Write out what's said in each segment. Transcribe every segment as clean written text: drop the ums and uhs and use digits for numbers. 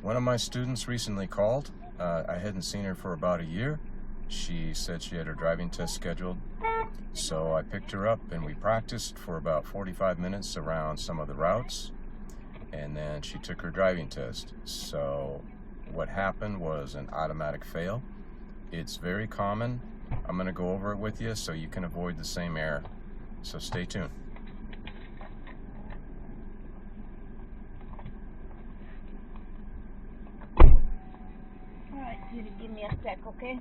One of my students recently called. I hadn't seen her for about a year. She said she had her driving test scheduled. So I picked her up and we practiced for about 45 minutes around some of the routes. And then she took her driving test. So what happened was an automatic fail. It's very common. I'm going to go over it with you so you can avoid the same error. So stay tuned. Alright, Judy, give me a sec, okay?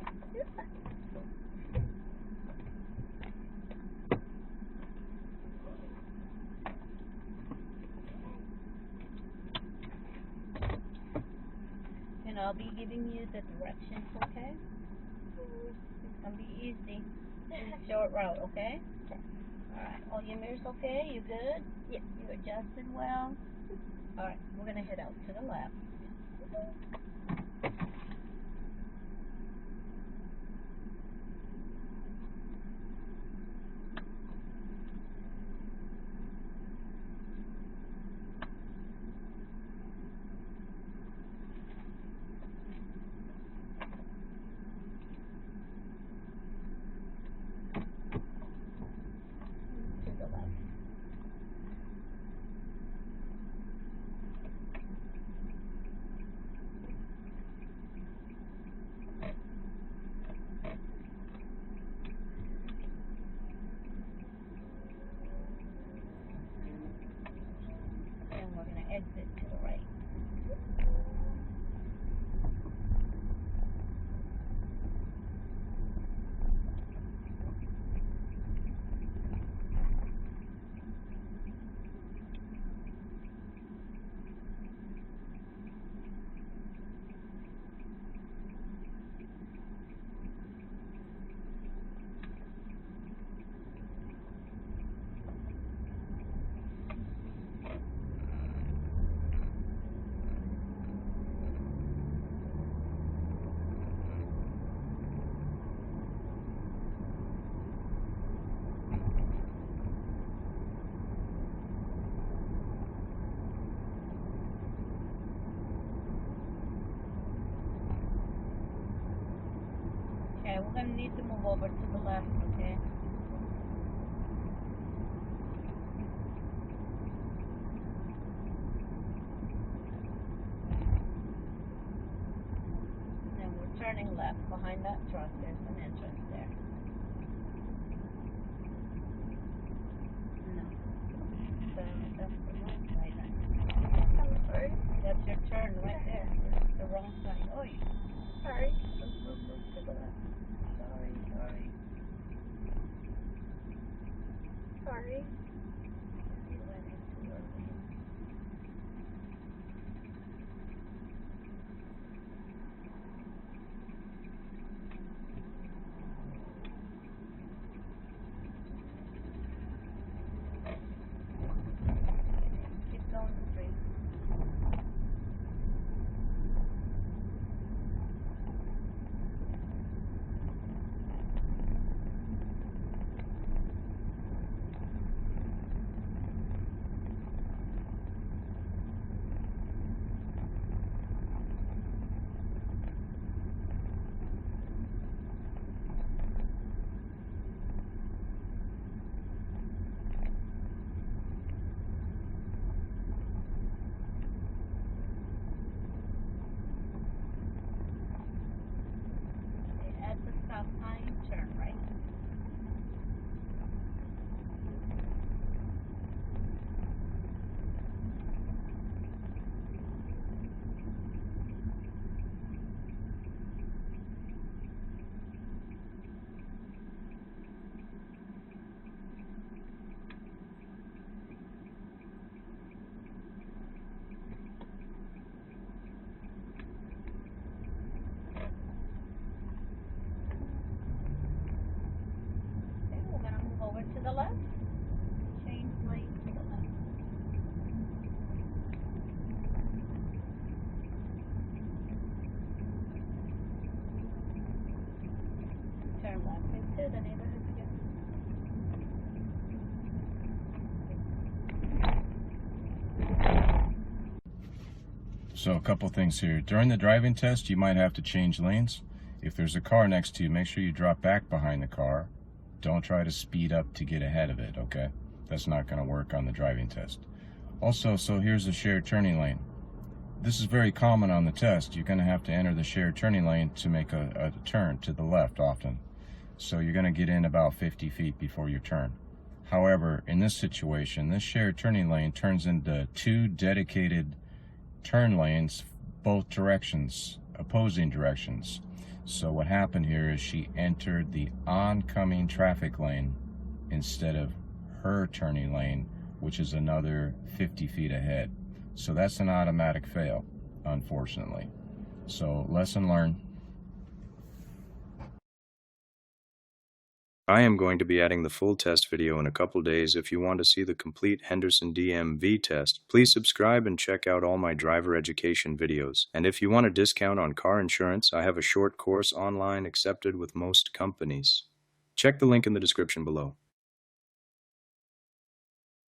And I'll be giving you the directions, okay? It's gonna be easy. It's a short route, okay? Alright, all your mirrors okay? You good? Yeah. You adjusted well? Alright, we're gonna head out to the left. To the left. And we're gonna exit to the right. Okay, we're gonna need to move over to the left, okay? And we're turning left. Behind that truck, there's an entrance there. No. That's the wrong side. I'm sorry. That's your turn right there. It's the wrong side. Oh, sorry. Move to the left. Sorry. Sorry. You went in too early. Keep going straight. At the stop sign, turn right. Okay, we're gonna move over to the left. Change lane to the left. Turn left into the neighborhood again. So a couple things here. During the driving test, you might have to change lanes. If there's a car next to you, make sure you drop back behind the car. Don't try to speed up to get ahead of it, okay? That's not going to work on the driving test. Also, so here's a shared turning lane. This is very common on the test. You're going to have to enter the shared turning lane to make a turn to the left often. So you're going to get in about 50 feet before your turn. However, in this situation, this shared turning lane turns into 2 dedicated turn lanes, both directions, opposing directions. So what happened here is she entered the oncoming traffic lane instead of her turning lane, which is another 50 feet ahead. So that's an automatic fail, unfortunately. So lesson learned. I am going to be adding the full test video in a couple days. If you want to see the complete Henderson DMV test, please subscribe and check out all my driver education videos. And if you want a discount on car insurance, I have a short course online accepted with most companies. Check the link in the description below.